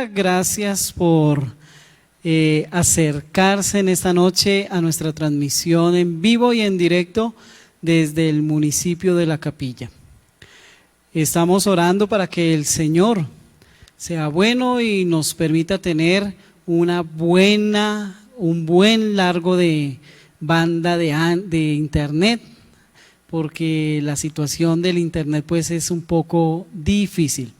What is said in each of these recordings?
familia, gracias por acercarse en esta noche a nuestra transmisión en vivo y en directo desde el municipio de La Capilla. Estamos orando para que el Señor sea bueno y nos permita tener un buen largo de banda de internet, porque la situación del internet pues es un poco difícil,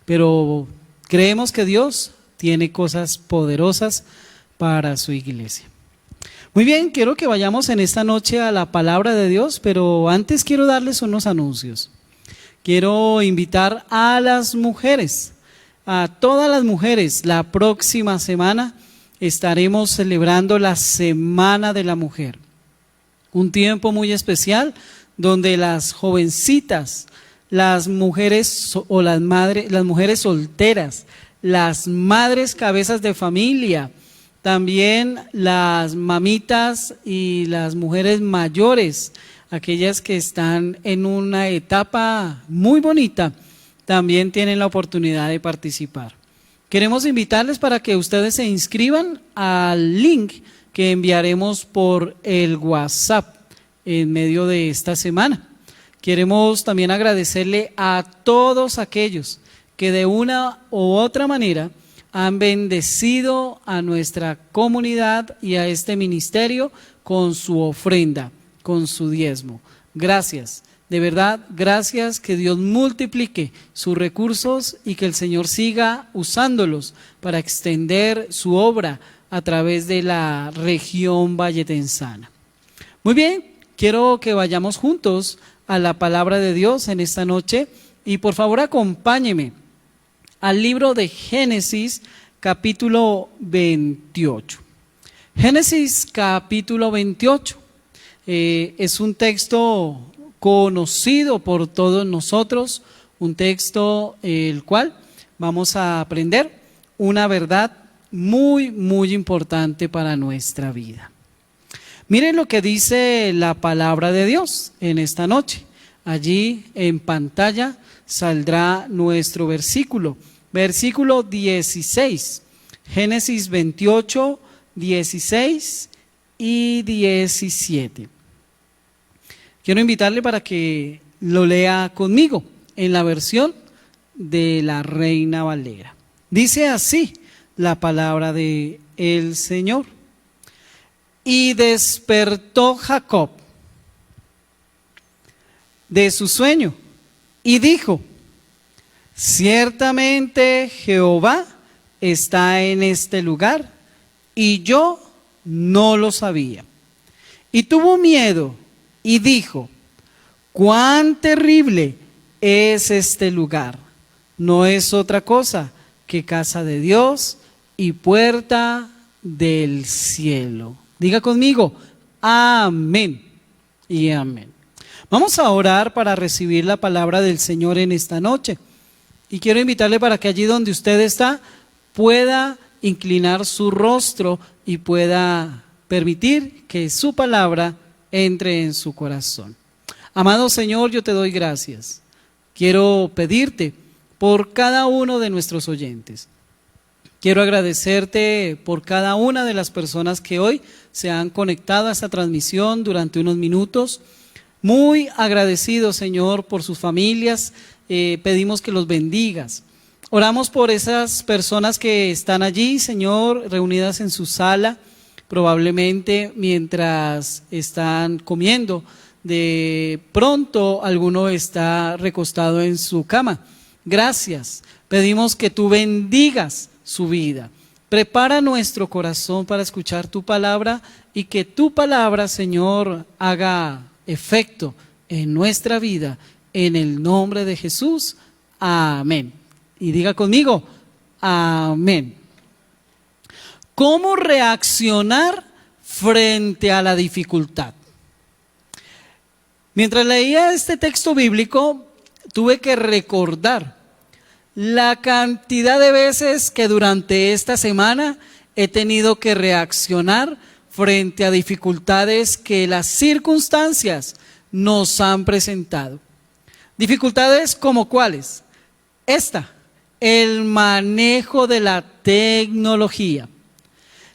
pero creemos que Dios tiene cosas poderosas para su iglesia. Muy bien, quiero que vayamos en esta noche a la palabra de Dios, pero antes quiero darles unos anuncios. Quiero invitar a las mujeres, a todas las mujeres. La próxima semana estaremos celebrando la Semana de la Mujer, un tiempo muy especial donde las jovencitas, las mujeres o las mujeres solteras, las madres cabezas de familia, también las mamitas y las mujeres mayores, aquellas que están en una etapa muy bonita, también tienen la oportunidad de participar. Queremos invitarles para que ustedes se inscriban al link que enviaremos por el WhatsApp en medio de esta semana. Queremos también agradecerle a todos aquellos que de una u otra manera han bendecido a nuestra comunidad y a este ministerio con su ofrenda, con su diezmo. Gracias, de verdad, gracias, que Dios multiplique sus recursos y que el Señor siga usándolos para extender su obra a través de la región valletensana. Muy bien, quiero que vayamos juntos a la palabra de Dios en esta noche y por favor acompáñeme al libro de Génesis capítulo 28. Génesis capítulo 28 es un texto conocido por todos nosotros, un texto el cual vamos a aprender una verdad muy, muy importante para nuestra vida. Miren lo que dice la palabra de Dios en esta noche. Allí en pantalla saldrá nuestro versículo 16, Génesis 28, 16 y 17. Quiero invitarle para que lo lea conmigo en la versión de la Reina Valera. Dice así la palabra de el Señor. Y despertó Jacob de su sueño y dijo: ciertamente Jehová está en este lugar y yo no lo sabía. Y tuvo miedo y dijo: cuán terrible es este lugar. No es otra cosa que casa de Dios y puerta del cielo. Diga conmigo, amén y amén. Vamos a orar para recibir la palabra del Señor en esta noche. Y quiero invitarle para que allí donde usted está pueda inclinar su rostro y pueda permitir que su palabra entre en su corazón. Amado Señor, yo te doy gracias. Quiero pedirte por cada uno de nuestros oyentes. Quiero agradecerte por cada una de las personas que hoy se han conectado a esta transmisión durante unos minutos. Muy agradecido, Señor, por sus familias. Pedimos que los bendigas. Oramos por esas personas que están allí, Señor, reunidas en su sala, probablemente mientras están comiendo. De pronto alguno está recostado en su cama. Gracias. Pedimos que tú bendigas su vida. Prepara nuestro corazón para escuchar tu palabra y que tu palabra, Señor, haga efecto en nuestra vida. En el nombre de Jesús, amén. Y diga conmigo, amén. ¿Cómo reaccionar frente a la dificultad? Mientras leía este texto bíblico, tuve que recordar la cantidad de veces que durante esta semana he tenido que reaccionar frente a dificultades que las circunstancias nos han presentado. Dificultades como cuáles. El manejo de la tecnología.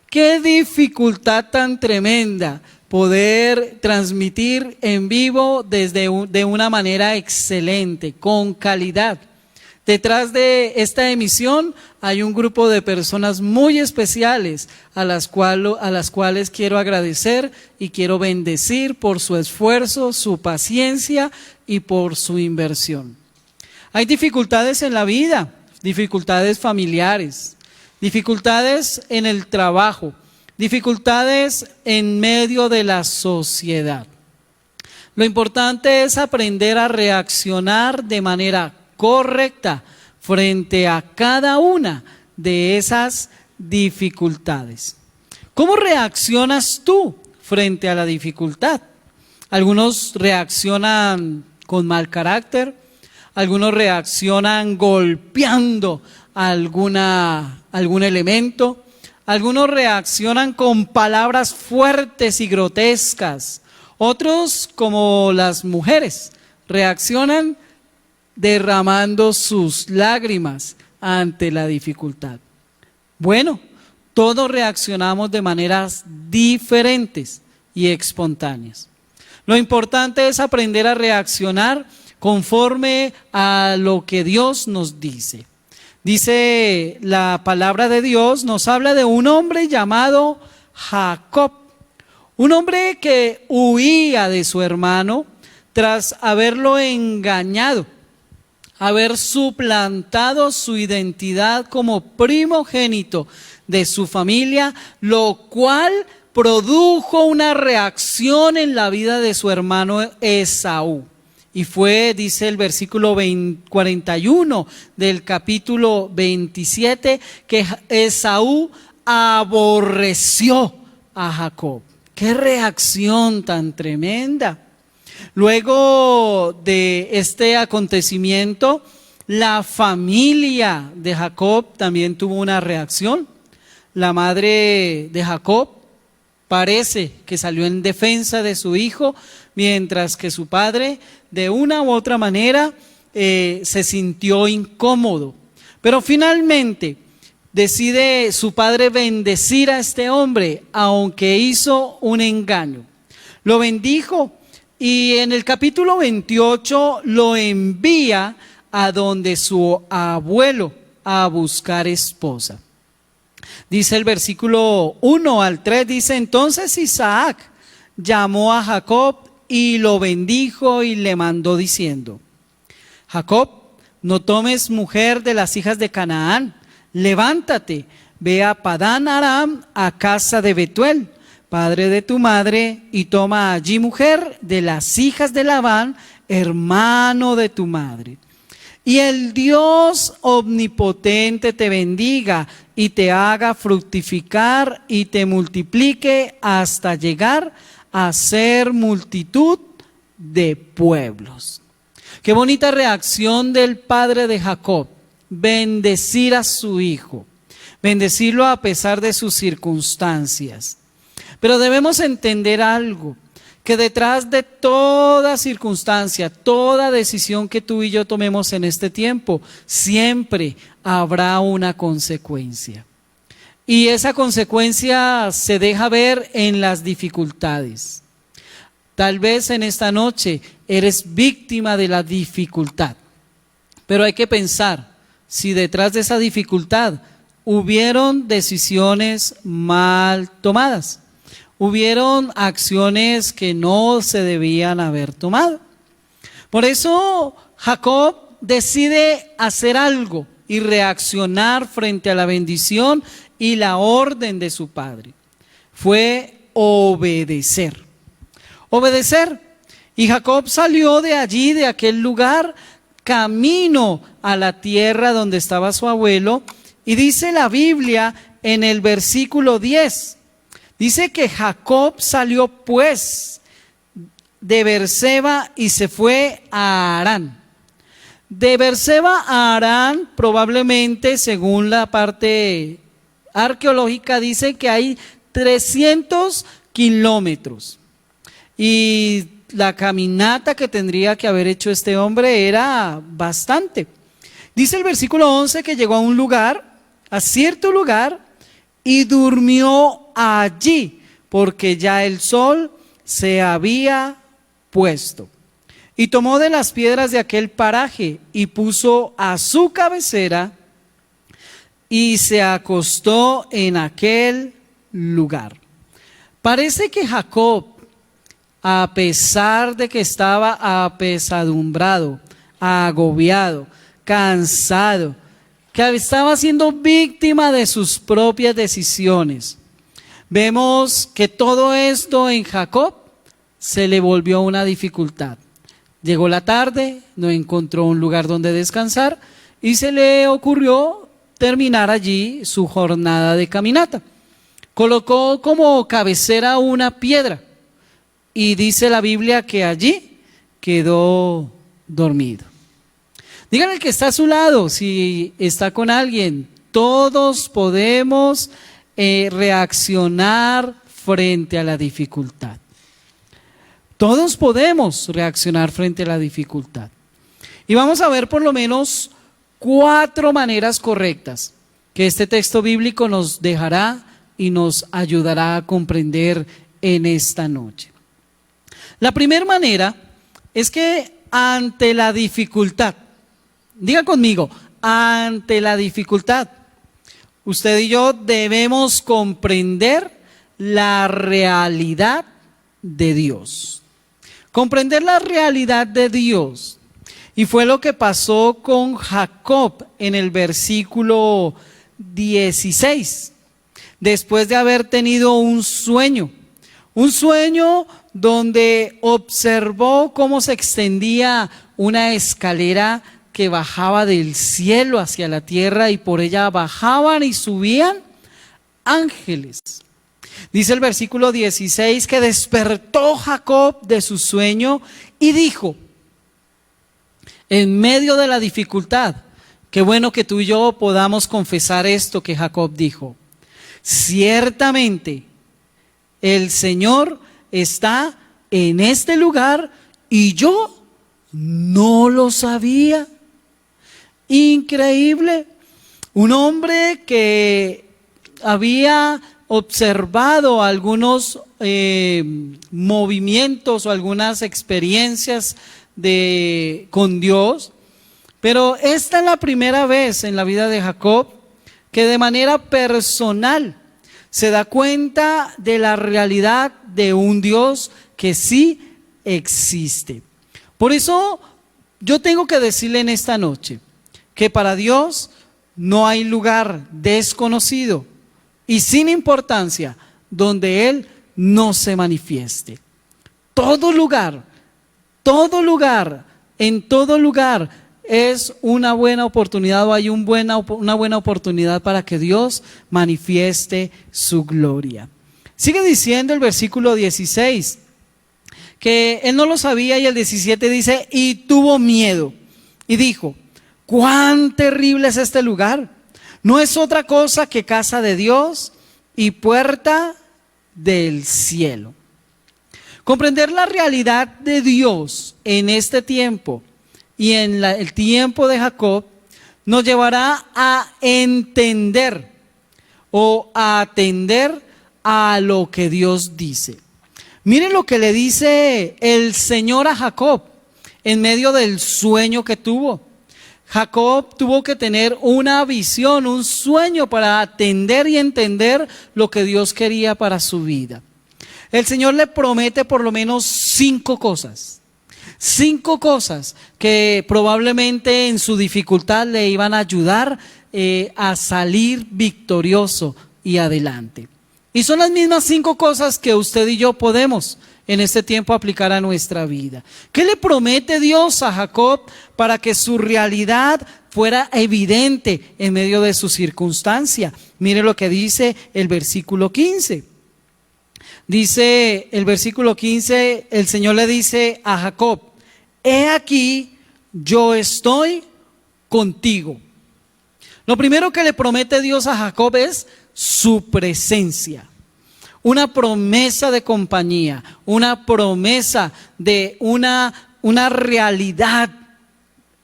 Qué dificultad tan tremenda poder transmitir en vivo de una manera excelente, con calidad. Detrás de esta emisión hay un grupo de personas muy especiales a las cuales quiero agradecer y quiero bendecir por su esfuerzo, su paciencia y por su inversión. Hay dificultades en la vida, dificultades familiares, dificultades en el trabajo, dificultades en medio de la sociedad. Lo importante es aprender a reaccionar de manera correcta frente a cada una de esas dificultades. ¿Cómo reaccionas tú frente a la dificultad? Algunos reaccionan con mal carácter, algunos reaccionan golpeando algún elemento, algunos reaccionan con palabras fuertes y grotescas, otros, como las mujeres, reaccionan derramando sus lágrimas ante la dificultad. Bueno, todos reaccionamos de maneras diferentes y espontáneas. Lo importante es aprender a reaccionar conforme a lo que Dios nos dice. Dice la palabra de Dios, nos habla de un hombre llamado Jacob, un hombre que huía de su hermano tras haberlo engañado, haber suplantado su identidad como primogénito de su familia, lo cual produjo una reacción en la vida de su hermano Esaú. Y fue, dice el versículo 41 del capítulo 27, que Esaú aborreció a Jacob. ¡Qué reacción tan tremenda! Luego de este acontecimiento, la familia de Jacob también tuvo una reacción. La madre de Jacob parece que salió en defensa de su hijo, mientras que su padre, de una u otra manera, se sintió incómodo. Pero finalmente decide su padre bendecir a este hombre, aunque hizo un engaño. Lo bendijo y en el capítulo 28 lo envía a donde su abuelo a buscar esposa. Dice el versículo 1 al 3, dice: entonces Isaac llamó a Jacob y lo bendijo y le mandó diciendo: Jacob, no tomes mujer de las hijas de Canaán, levántate, ve a Padán Aram, a casa de Betuel, padre de tu madre, y toma allí mujer de las hijas de Labán, hermano de tu madre. Y el Dios omnipotente te bendiga y te haga fructificar y te multiplique hasta llegar a ser multitud de pueblos. Qué bonita reacción del padre de Jacob, bendecir a su hijo, bendecirlo a pesar de sus circunstancias. Pero debemos entender algo, que detrás de toda circunstancia, toda decisión que tú y yo tomemos en este tiempo, siempre habrá una consecuencia. Y esa consecuencia se deja ver en las dificultades. Tal vez en esta noche eres víctima de la dificultad, pero hay que pensar si detrás de esa dificultad hubieron decisiones mal tomadas. Hubieron acciones que no se debían haber tomado. Por eso Jacob decide hacer algo y reaccionar frente a la bendición y la orden de su padre. Fue obedecer. Obedecer. Y Jacob salió de allí, de aquel lugar, camino a la tierra donde estaba su abuelo. Y dice la Biblia en el versículo 10, dice que Jacob salió pues de Beerseba y se fue a Harán. De Beerseba a Harán, probablemente, según la parte arqueológica, dice que hay 300 kilómetros. Y la caminata que tendría que haber hecho este hombre era bastante. Dice el versículo 11 que llegó a un lugar a cierto lugar y durmió allí, porque ya el sol se había puesto. Y tomó de las piedras de aquel paraje y puso a su cabecera y se acostó en aquel lugar. Parece que Jacob, a pesar de que estaba apesadumbrado, agobiado, cansado, que estaba siendo víctima de sus propias decisiones, vemos que todo esto en Jacob se le volvió una dificultad. Llegó la tarde, no encontró un lugar donde descansar y se le ocurrió terminar allí su jornada de caminata. Colocó como cabecera una piedra y dice la Biblia que allí quedó dormido. Díganle que está a su lado, si está con alguien, todos podemos reaccionar frente a la dificultad. Todos podemos reaccionar frente a la dificultad. Y vamos a ver por lo menos 4 maneras correctas que este texto bíblico nos dejará y nos ayudará a comprender en esta noche. La primera manera es que ante la dificultad, diga conmigo, ante la dificultad, usted y yo debemos comprender la realidad de Dios. Comprender la realidad de Dios. Y fue lo que pasó con Jacob en el versículo 16. Después de haber tenido un sueño donde observó cómo se extendía una escalera que bajaba del cielo hacia la tierra y por ella bajaban y subían ángeles. Dice el versículo 16 que despertó Jacob de su sueño y dijo, en medio de la dificultad, qué bueno que tú y yo podamos confesar esto que Jacob dijo: ciertamente el Señor está en este lugar y yo no lo sabía. Increíble. Un hombre que había observado algunos movimientos o algunas experiencias con Dios, pero esta es la primera vez en la vida de Jacob que de manera personal se da cuenta de la realidad de un Dios que sí existe. Por eso yo tengo que decirle en esta noche que para Dios no hay lugar desconocido y sin importancia donde Él no se manifieste. Todo lugar, en todo lugar es una buena oportunidad o hay una buena oportunidad para que Dios manifieste su gloria. Sigue diciendo el versículo 16 que él no lo sabía y el 17 dice, y tuvo miedo y dijo, ¿cuán terrible es este lugar? No es otra cosa que casa de Dios y puerta del cielo. Comprender la realidad de Dios en este tiempo y en el tiempo de Jacob nos llevará a entender o a atender a lo que Dios dice. Miren lo que le dice el Señor a Jacob en medio del sueño que tuvo. Jacob tuvo que tener una visión, un sueño para atender y entender lo que Dios quería para su vida. El Señor le promete por lo menos 5 cosas. 5 cosas que probablemente en su dificultad le iban a ayudar a salir victorioso y adelante. Y son las mismas 5 cosas que usted y yo podemos en este tiempo aplicar a nuestra vida. ¿Qué le promete Dios a Jacob para que su realidad fuera evidente en medio de su circunstancia? Mire lo que dice el versículo 15. Dice el versículo 15, el Señor le dice a Jacob, he aquí, yo estoy contigo. Lo primero que le promete Dios a Jacob es su presencia. Una promesa de compañía, una promesa de una realidad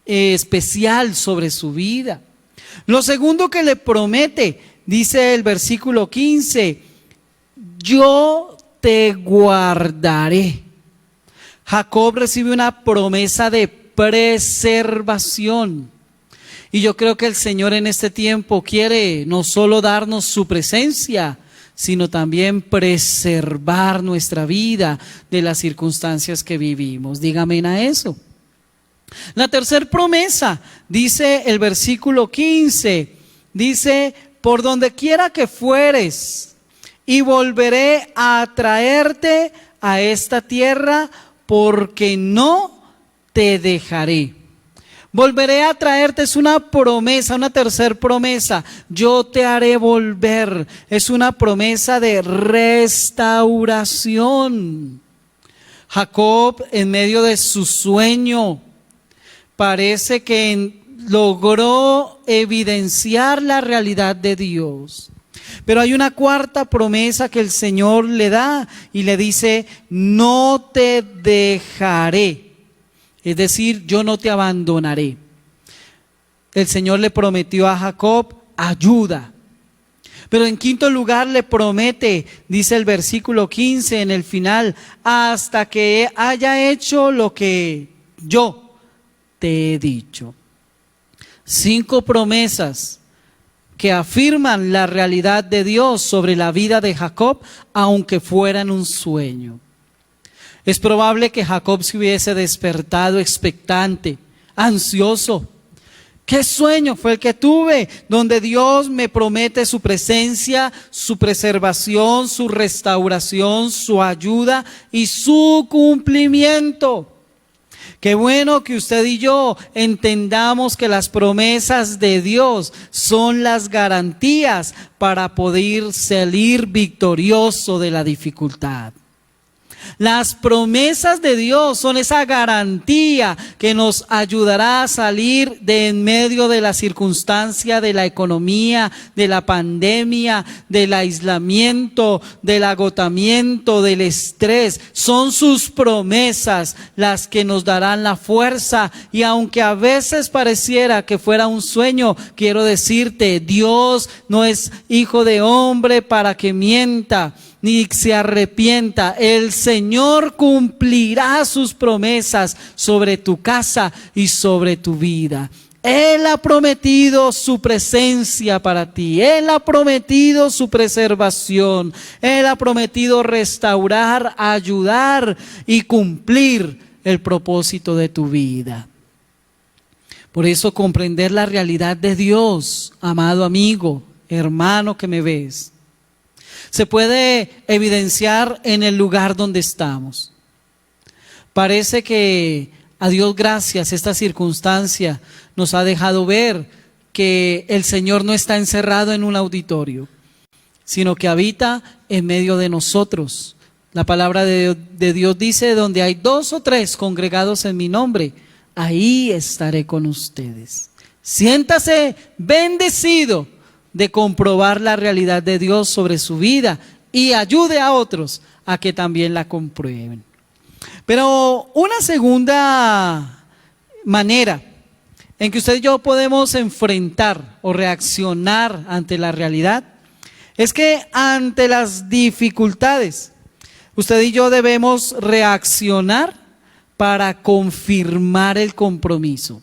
especial sobre su vida. Lo segundo que le promete, dice el versículo 15, yo te guardaré. Jacob recibe una promesa de preservación. Y yo creo que el Señor en este tiempo quiere no solo darnos su presencia, sino también preservar nuestra vida de las circunstancias que vivimos. Dígame a eso. La tercera promesa, dice el versículo 15, dice, por donde quiera que fueres, y volveré a traerte a esta tierra, porque no te dejaré. Volveré a traerte es una promesa, una tercera promesa. Yo te haré volver. Es una promesa de restauración. Jacob, en medio de su sueño, parece que logró evidenciar la realidad de Dios. Pero hay una cuarta promesa que el Señor le da y le dice, no te dejaré. Es decir, yo no te abandonaré. El Señor le prometió a Jacob ayuda. Pero en quinto lugar le promete, dice el versículo 15 en el final, hasta que haya hecho lo que yo te he dicho. 5 promesas que afirman la realidad de Dios sobre la vida de Jacob, aunque fueran un sueño. Es probable que Jacob se hubiese despertado expectante, ansioso. ¿Qué sueño fue el que tuve? Donde Dios me promete su presencia, su preservación, su restauración, su ayuda y su cumplimiento. Qué bueno que usted y yo entendamos que las promesas de Dios son las garantías para poder salir victorioso de la dificultad. Las promesas de Dios son esa garantía que nos ayudará a salir de en medio de la circunstancia, de la economía, de la pandemia, del aislamiento, del agotamiento, del estrés. Son sus promesas las que nos darán la fuerza. Y aunque a veces pareciera que fuera un sueño, quiero decirte, Dios no es hijo de hombre para que mienta, ni se arrepienta. El Señor cumplirá sus promesas sobre tu casa y sobre tu vida. Él ha prometido su presencia para ti. Él ha prometido su preservación. Él ha prometido restaurar, ayudar y cumplir el propósito de tu vida. Por eso comprender la realidad de Dios, amado amigo, hermano que me ves, se puede evidenciar en el lugar donde estamos. Parece que a Dios gracias esta circunstancia nos ha dejado ver que el Señor no está encerrado en un auditorio, sino que habita en medio de nosotros. La palabra de Dios dice, donde hay 2 o 3 congregados en mi nombre, ahí estaré con ustedes. Siéntase bendecido de comprobar la realidad de Dios sobre su vida y ayude a otros a que también la comprueben. Pero una segunda manera en que usted y yo podemos enfrentar o reaccionar ante la realidad es que ante las dificultades, usted y yo debemos reaccionar para confirmar el compromiso.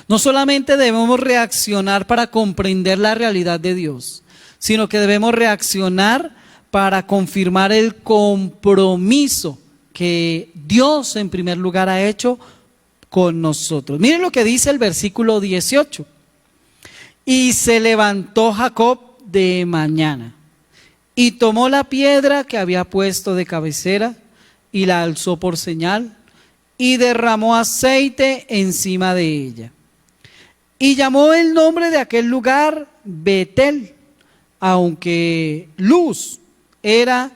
No solamente debemos reaccionar para comprender la realidad de Dios, sino que debemos reaccionar para confirmar el compromiso que Dios en primer lugar ha hecho con nosotros. Miren lo que dice el versículo 18. Y se levantó Jacob de mañana y tomó la piedra que había puesto de cabecera y la alzó por señal y derramó aceite encima de ella. Y llamó el nombre de aquel lugar Betel, aunque Luz era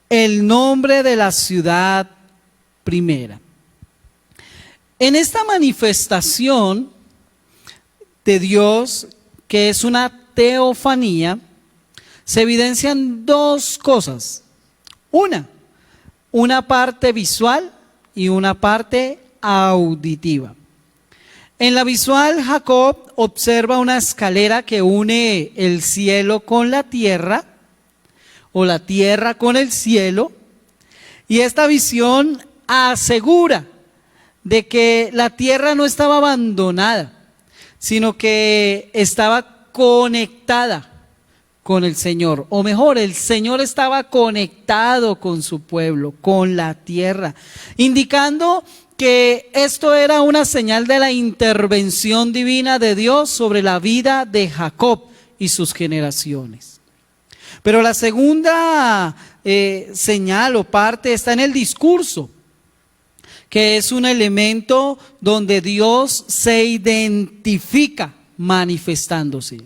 el nombre de la ciudad primera. En esta manifestación de Dios, que es una teofanía, se evidencian 2 cosas. Una parte visual y una parte auditiva. En la visual, Jacob observa una escalera que une el cielo con la tierra, o la tierra con el cielo, y esta visión asegura de que la tierra no estaba abandonada, sino que estaba conectada con el Señor, o mejor, el Señor estaba conectado con su pueblo, con la tierra, indicando que esto era una señal de la intervención divina de Dios sobre la vida de Jacob y sus generaciones. Pero la segunda señal o parte está en el discurso, que es un elemento donde Dios se identifica manifestándose,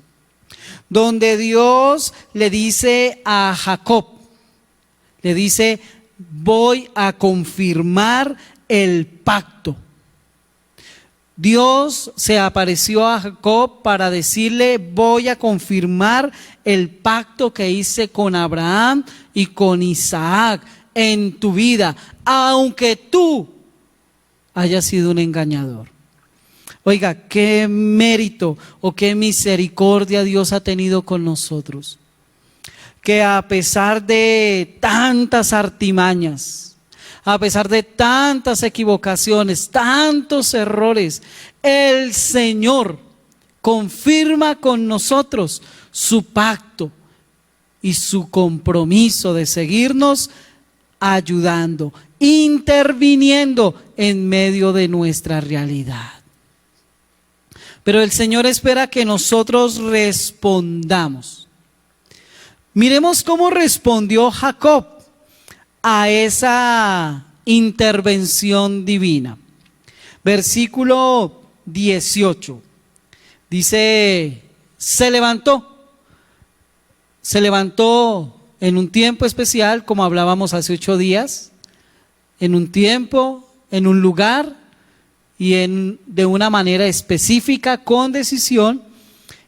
donde Dios le dice a Jacob, le dice: voy a confirmar el pacto. Dios se apareció a Jacob para decirle: voy a confirmar el pacto que hice con Abraham y con Isaac en tu vida, aunque tú hayas sido un engañador. Oiga, qué mérito o qué misericordia Dios ha tenido con nosotros, que a pesar de tantas artimañas, a pesar de tantas equivocaciones, tantos errores, el Señor confirma con nosotros su pacto y su compromiso de seguirnos ayudando, interviniendo en medio de nuestra realidad. Pero el Señor espera que nosotros respondamos. Miremos cómo respondió Jacob a esa intervención divina. Versículo 18. Dice: se levantó en un tiempo especial, como hablábamos hace 8 días, en un tiempo, en un lugar y de una manera específica, con decisión,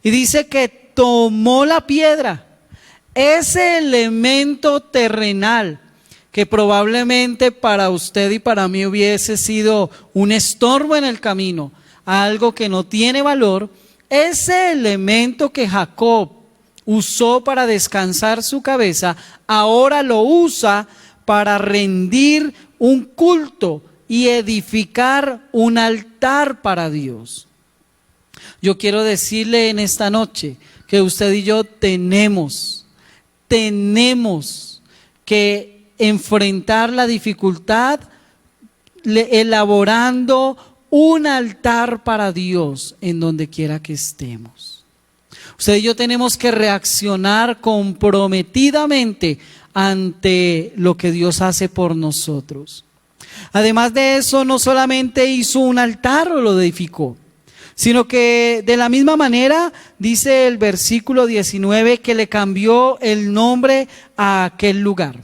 y dice que tomó la piedra, ese elemento terrenal que probablemente para usted y para mí hubiese sido un estorbo en el camino, algo que no tiene valor, ese elemento que Jacob usó para descansar su cabeza, ahora lo usa para rendir un culto y edificar un altar para Dios. Yo quiero decirle en esta noche que usted y yo tenemos que enfrentar la dificultad elaborando un altar para Dios en donde quiera que estemos. Usted y yo tenemos que reaccionar comprometidamente ante lo que Dios hace por nosotros. Además de eso, no solamente hizo un altar o lo edificó, sino que de la misma manera, dice el versículo 19, que le cambió el nombre a aquel lugar,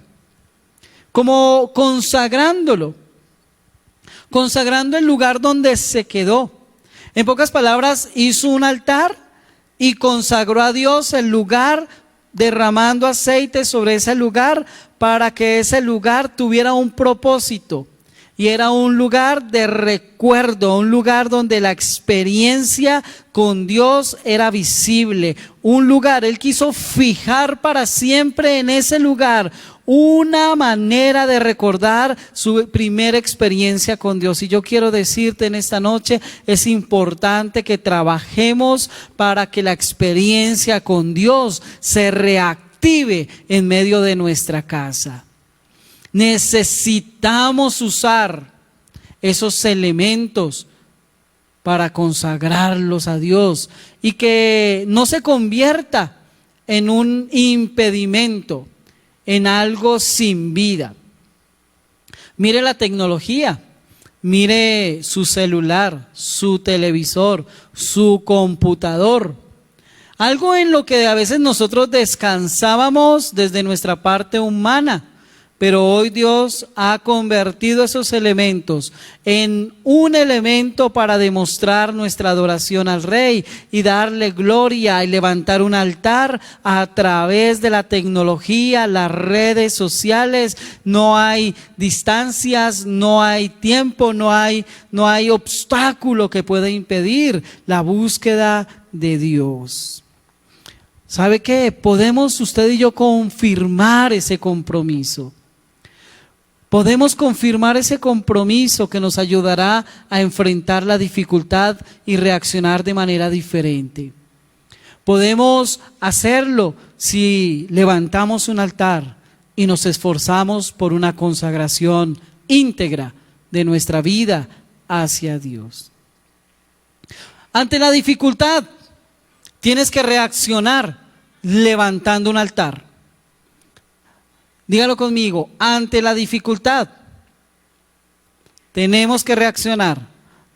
como consagrando el lugar donde se quedó. En pocas palabras, hizo un altar y consagró a Dios el lugar, derramando aceite sobre ese lugar para que ese lugar tuviera un propósito. Y era un lugar de recuerdo, un lugar donde la experiencia con Dios era visible. Un lugar, Él quiso fijar para siempre en ese lugar una manera de recordar su primera experiencia con Dios. Y yo quiero decirte en esta noche, es importante que trabajemos para que la experiencia con Dios se reactive en medio de nuestra casa. Necesitamos usar esos elementos para consagrarlos a Dios y que no se convierta en un impedimento, en algo sin vida. Mire la tecnología, mire su celular, su televisor, su computador. Algo en lo que a veces nosotros descansábamos desde nuestra parte humana, pero hoy Dios ha convertido esos elementos en un elemento para demostrar nuestra adoración al Rey y darle gloria y levantar un altar a través de la tecnología, las redes sociales. No hay distancias, no hay tiempo, no hay obstáculo que pueda impedir la búsqueda de Dios. ¿Sabe qué? Podemos usted y yo confirmar ese compromiso. Podemos confirmar ese compromiso que nos ayudará a enfrentar la dificultad y reaccionar de manera diferente. Podemos hacerlo si levantamos un altar y nos esforzamos por una consagración íntegra de nuestra vida hacia Dios. Ante la dificultad, tienes que reaccionar levantando un altar. Dígalo conmigo, ante la dificultad tenemos que reaccionar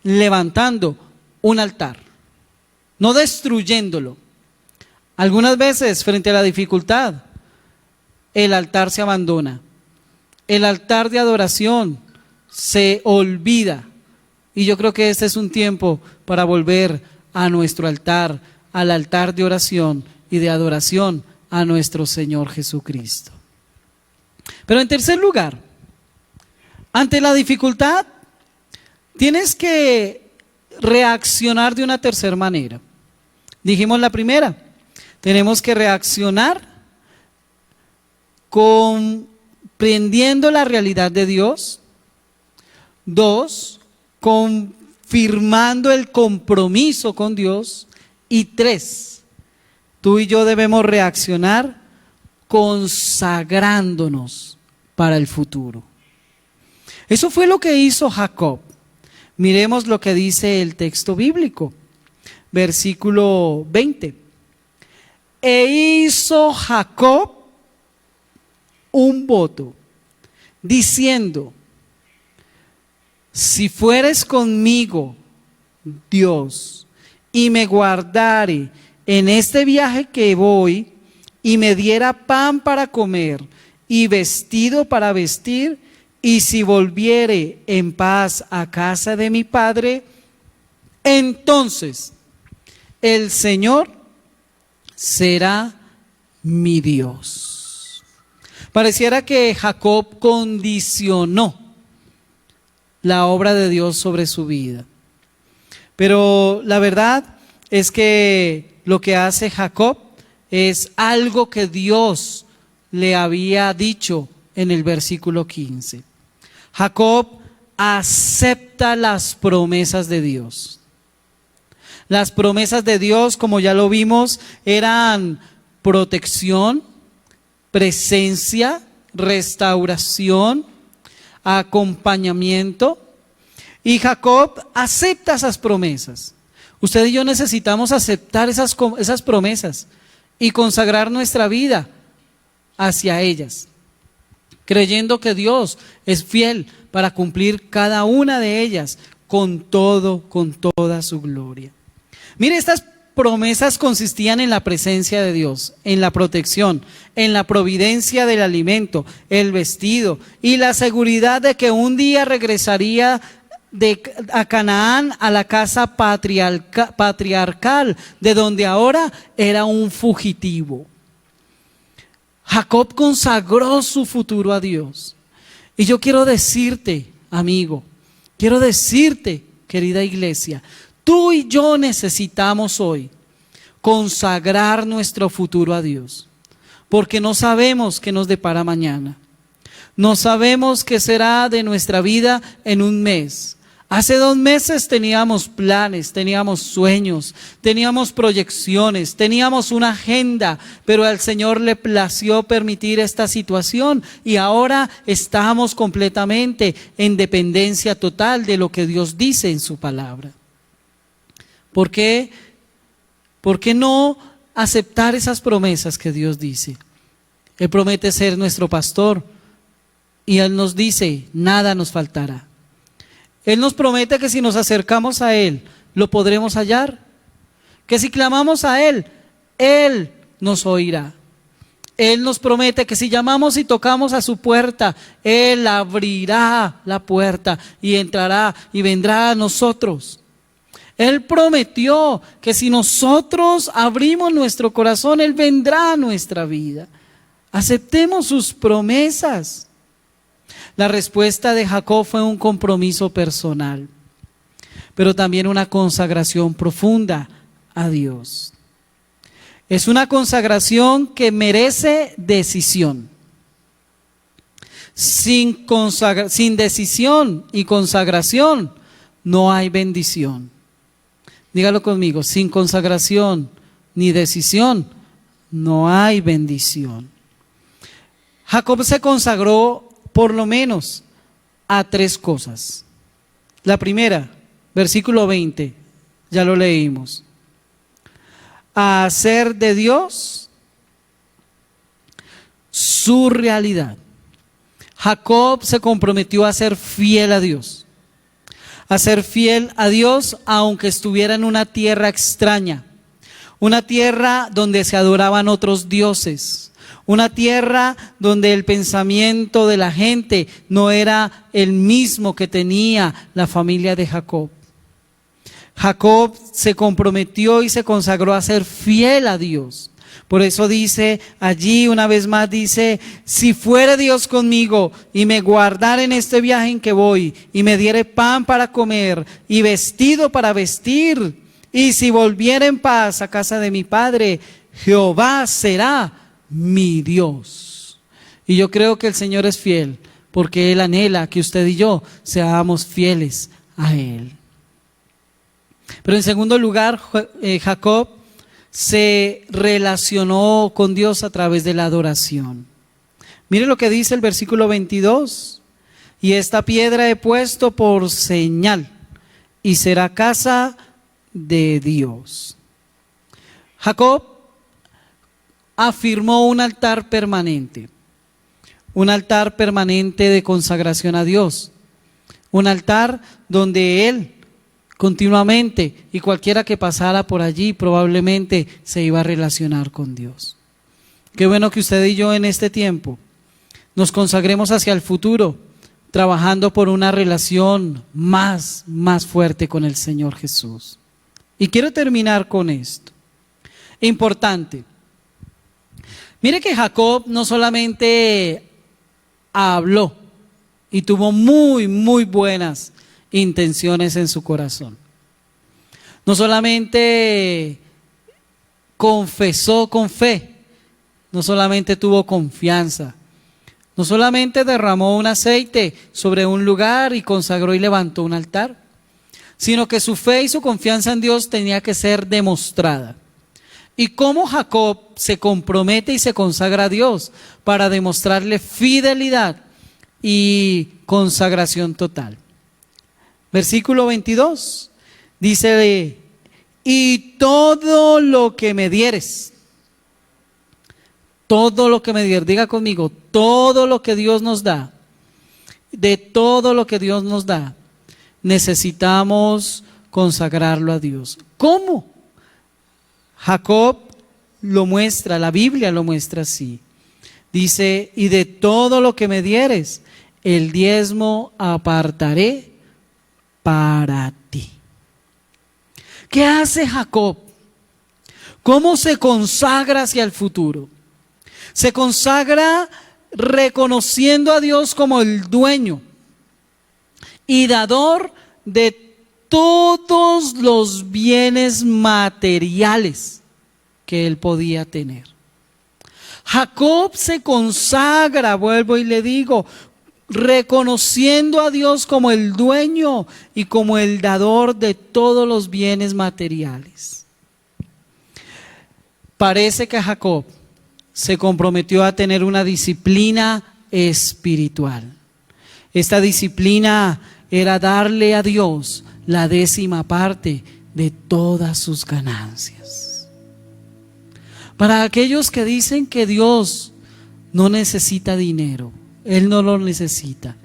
levantando un altar, no destruyéndolo. Algunas veces frente a la dificultad el altar se abandona, el altar de adoración se olvida, y yo creo que este es un tiempo para volver a nuestro altar, al altar de oración y de adoración a nuestro Señor Jesucristo. Pero en tercer lugar, ante la dificultad, tienes que reaccionar de una tercera manera. Dijimos la primera, tenemos que reaccionar comprendiendo la realidad de Dios. 2, confirmando el compromiso con Dios. Y 3, tú y yo debemos reaccionar consagrándonos para el futuro. Eso fue lo que hizo Jacob. Miremos lo que dice el texto bíblico, versículo 20. E hizo Jacob un voto, diciendo: si fueres conmigo, Dios, y me guardare en este viaje que voy, y me diera pan para comer y vestido para vestir, y si volviere en paz a casa de mi padre, entonces el Señor será mi Dios. Pareciera que Jacob condicionó la obra de Dios sobre su vida, pero la verdad es que lo que hace Jacob es algo que Dios le había dicho en el versículo 15. Jacob acepta las promesas de Dios. Las promesas de Dios, como ya lo vimos, eran protección, presencia, restauración, acompañamiento. Y Jacob acepta esas promesas. Usted y yo necesitamos aceptar esas promesas y consagrar nuestra vida hacia ellas, creyendo que Dios es fiel para cumplir cada una de ellas con toda su gloria. Mire, estas promesas consistían en la presencia de Dios, en la protección, en la providencia del alimento, el vestido y la seguridad de que un día regresaría a Canaán, a la casa patriarcal, de donde ahora era un fugitivo. Jacob consagró su futuro a Dios. Y yo quiero decirte, amigo, quiero decirte, querida iglesia, tú y yo necesitamos hoy consagrar nuestro futuro a Dios, porque no sabemos qué nos depara mañana. No sabemos qué será de nuestra vida en un mes. Hace 2 meses teníamos planes, teníamos sueños, teníamos proyecciones, teníamos una agenda, pero al Señor le plació permitir esta situación y ahora estamos completamente en dependencia total de lo que Dios dice en su palabra. ¿Por qué? ¿Por qué no aceptar esas promesas que Dios dice? Él promete ser nuestro pastor y Él nos dice, nada nos faltará. Él nos promete que si nos acercamos a Él, lo podremos hallar. Que si clamamos a Él, Él nos oirá. Él nos promete que si llamamos y tocamos a su puerta, Él abrirá la puerta y entrará y vendrá a nosotros. Él prometió que si nosotros abrimos nuestro corazón, Él vendrá a nuestra vida. Aceptemos sus promesas. La respuesta de Jacob fue un compromiso personal, pero también una consagración profunda a Dios. Es una consagración que merece decisión. Sin decisión y consagración no hay bendición. Dígalo conmigo, sin consagración ni decisión no hay bendición. Jacob se consagró por lo menos a 3 cosas. La primera, versículo 20, ya lo leímos. A hacer de Dios su realidad. Jacob se comprometió a ser fiel a Dios. A ser fiel a Dios aunque estuviera en una tierra extraña. Una tierra donde se adoraban otros dioses. Una tierra donde el pensamiento de la gente no era el mismo que tenía la familia de Jacob. Jacob se comprometió y se consagró a ser fiel a Dios. Por eso dice allí, una vez más dice, si fuere Dios conmigo y me guardare en este viaje en que voy y me diere pan para comer y vestido para vestir, y si volviere en paz a casa de mi padre, Jehová será mi Dios. Y yo creo que el Señor es fiel porque Él anhela que usted y yo seamos fieles a Él. Pero en segundo lugar, Jacob se relacionó con Dios a través de la adoración. Mire lo que dice el versículo 22. Y esta piedra he puesto por señal y será casa de Dios. Jacob afirmó un altar permanente de consagración a Dios, un altar donde él continuamente y cualquiera que pasara por allí probablemente se iba a relacionar con Dios. Qué bueno que usted y yo en este tiempo nos consagremos hacia el futuro, trabajando por una relación más fuerte con el Señor Jesús. Y quiero terminar con esto. Importante. Mire que Jacob no solamente habló y tuvo muy buenas intenciones en su corazón. No solamente confesó con fe, no solamente tuvo confianza, no solamente derramó un aceite sobre un lugar y consagró y levantó un altar, sino que su fe y su confianza en Dios tenía que ser demostrada. ¿Y cómo Jacob se compromete y se consagra a Dios? Para demostrarle fidelidad y consagración total. Versículo 22 dice, y todo lo que me dieres, diga conmigo, todo lo que Dios nos da, de todo lo que Dios nos da, necesitamos consagrarlo a Dios. ¿Cómo? Jacob lo muestra, la Biblia lo muestra así. Dice, y de todo lo que me dieres, el diezmo apartaré para ti. ¿Qué hace Jacob? ¿Cómo se consagra hacia el futuro? Se consagra reconociendo a Dios como el dueño y dador de todos los bienes materiales que él podía tener. Jacob se consagra, vuelvo y le digo, reconociendo a Dios como el dueño y como el dador de todos los bienes materiales. Parece que Jacob se comprometió a tener una disciplina espiritual. Esta disciplina era darle a Dios la 10ª parte de todas sus ganancias. Para aquellos que dicen que Dios no necesita dinero, Él no lo necesita,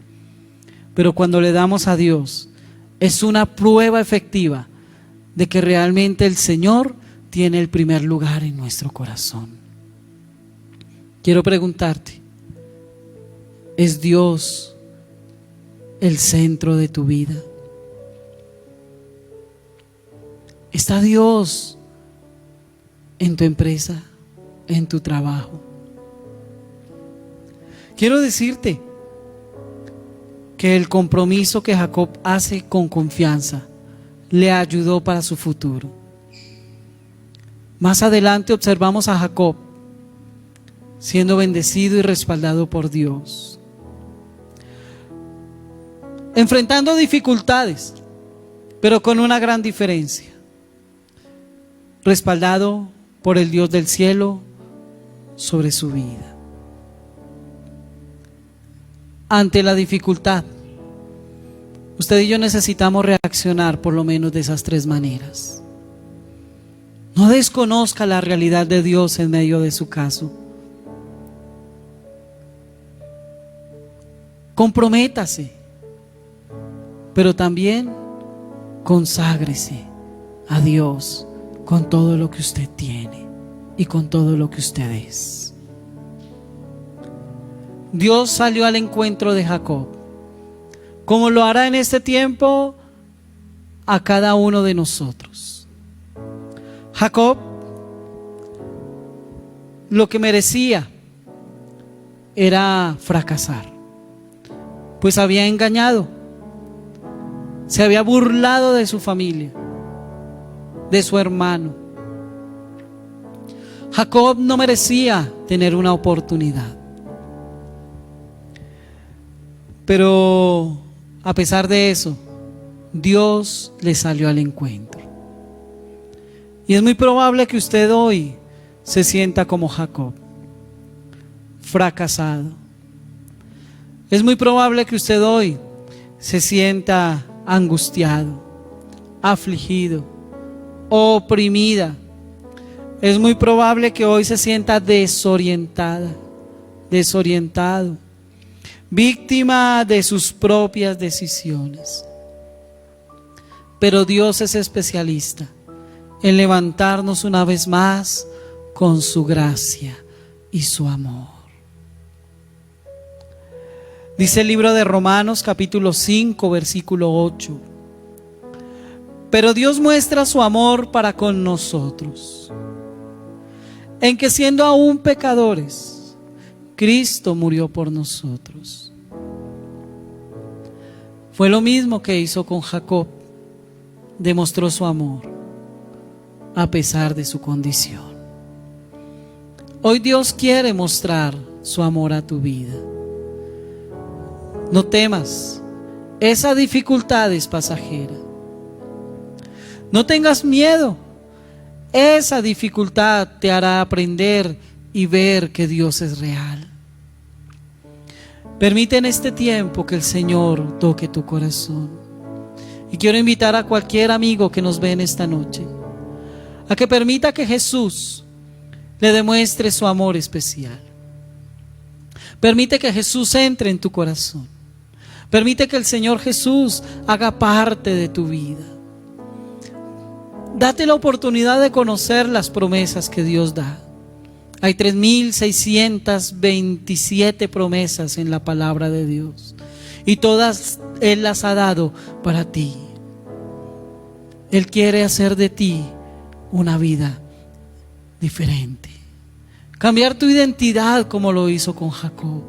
pero cuando le damos a Dios es una prueba efectiva de que realmente el Señor tiene el primer lugar en nuestro corazón. quiero preguntarte, ¿es Dios el centro de tu vida? ¿Está Dios en tu empresa, en tu trabajo? Quiero decirte que el compromiso que Jacob hace con confianza le ayudó para su futuro. Más adelante observamos a Jacob siendo bendecido y respaldado por Dios, enfrentando dificultades, pero con una gran diferencia: respaldado por el Dios del cielo sobre su vida. Ante la dificultad, usted y yo necesitamos reaccionar por lo menos de esas 3 maneras. No desconozca la realidad de Dios en medio de su caso. Comprométase, pero también conságrese a Dios con todo lo que usted tiene y con todo lo que usted es. Dios salió al encuentro de Jacob, como lo hará en este tiempo a cada uno de nosotros. Jacob lo que merecía era fracasar, pues había engañado, se había burlado de su familia, de su hermano. Jacob no merecía tener una oportunidad. Pero a pesar de eso, Dios le salió al encuentro. Y es muy probable que usted hoy se sienta como Jacob, fracasado. Es muy probable que usted hoy se sienta angustiado, afligido, oprimida. Es muy probable que hoy se sienta desorientada, desorientado, víctima de sus propias decisiones. Pero Dios es especialista en levantarnos una vez más con su gracia y su amor. Dice el libro de Romanos capítulo 5 versículo 8: pero Dios muestra su amor para con nosotros, en que siendo aún pecadores, Cristo murió por nosotros. Fue lo mismo que hizo con Jacob. Demostró su amor a pesar de su condición. Hoy Dios quiere mostrar su amor a tu vida. No temas, esa dificultad es pasajera. No tengas miedo, esa dificultad te hará aprender y ver que Dios es real. Permite en este tiempo que el Señor toque tu corazón. Y quiero invitar a cualquier amigo que nos ve en esta noche a que permita que Jesús le demuestre su amor especial. Permite que Jesús entre en tu corazón. Permite que el Señor Jesús haga parte de tu vida. Date la oportunidad de conocer las promesas que Dios da. Hay 3,627 promesas en la palabra de Dios, y todas Él las ha dado para ti. Él quiere hacer de ti una vida diferente, cambiar tu identidad como lo hizo con Jacob,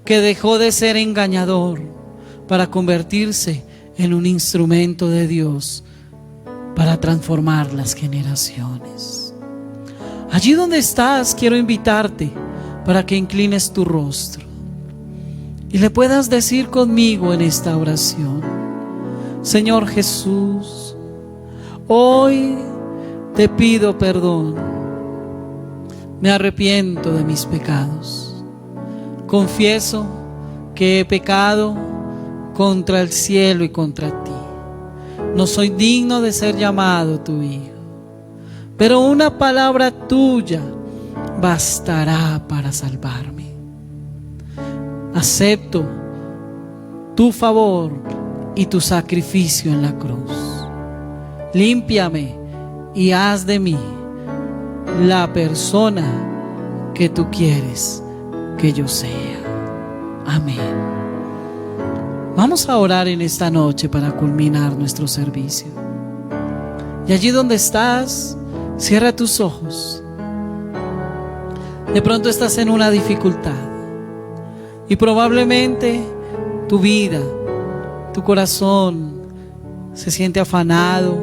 que dejó de ser engañador para convertirse en un instrumento de Dios para transformar las generaciones. Allí donde estás, quiero invitarte para que inclines tu rostro y le puedas decir conmigo en esta oración: Señor Jesús, hoy te pido perdón. Me arrepiento de mis pecados. Confieso que he pecado contra el cielo y contra ti. No soy digno de ser llamado tu hijo, pero una palabra tuya bastará para salvarme. Acepto tu favor y tu sacrificio en la cruz. Límpiame y haz de mí la persona que tú quieres que yo sea. Amén. Vamos a orar en esta noche para culminar nuestro servicio. Y allí donde estás, cierra tus ojos. De pronto estás en una dificultad y probablemente tu vida, tu corazón se siente afanado.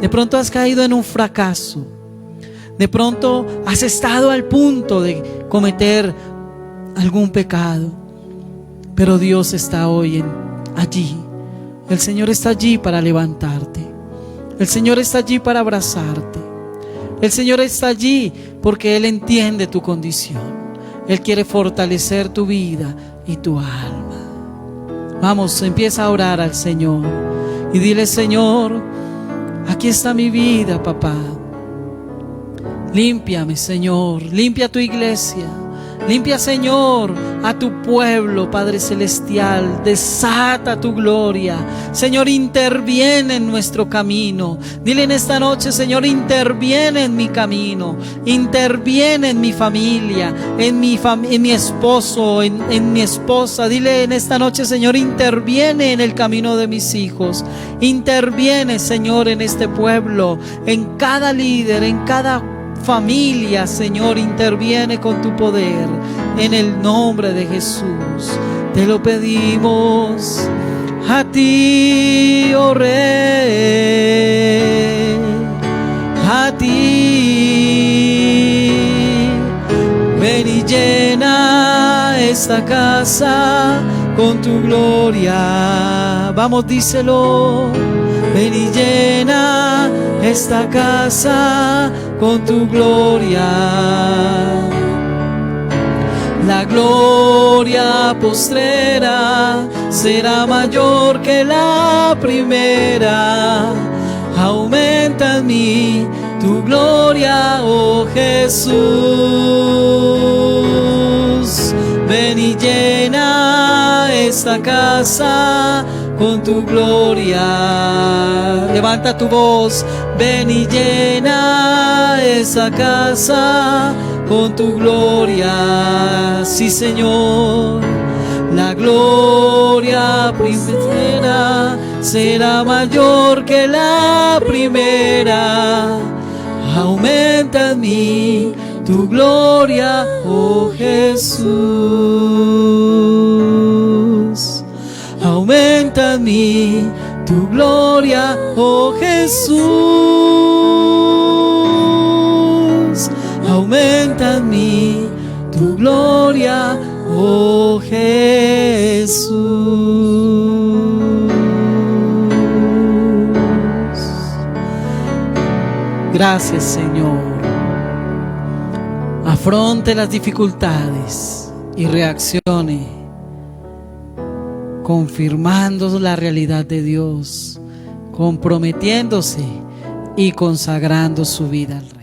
De pronto has caído en un fracaso. De pronto has estado al punto de cometer algún pecado. Pero Dios está hoy allí. El Señor está allí para levantarte. El Señor está allí para abrazarte. El Señor está allí porque Él entiende tu condición. Él quiere fortalecer tu vida y tu alma. Vamos, empieza a orar al Señor y dile: Señor, aquí está mi vida, papá. Límpiame, Señor, limpia tu iglesia. Limpia, Señor, a tu pueblo, Padre Celestial. Desata tu gloria. Señor, interviene en nuestro camino. Dile en esta noche: Señor, interviene en mi camino. Interviene en mi familia, en mi esposo, en mi esposa. Dile en esta noche: Señor, interviene en el camino de mis hijos. Interviene, Señor, en este pueblo, en cada líder, en cada familia, Señor, interviene con tu poder. En el nombre de Jesús te lo pedimos a ti, oh Rey, a ti. Ven y llena esta casa con tu gloria. Vamos, díselo. Ven y llena esta casa con tu gloria. La gloria postrera será mayor que la primera. Aumenta en mí tu gloria, oh Jesús. Ven y llena esta casa con tu gloria. Levanta tu voz. Ven y llena esa casa con tu gloria. Sí, Señor. La gloria primera será mayor que la primera. Aumenta en mí tu gloria, oh Jesús. Aumenta en mí tu gloria, oh Jesús. Aumenta en mí tu gloria, oh Jesús. Gracias, Señor. Afronte las dificultades y reaccione confirmando la realidad de Dios, comprometiéndose y consagrando su vida al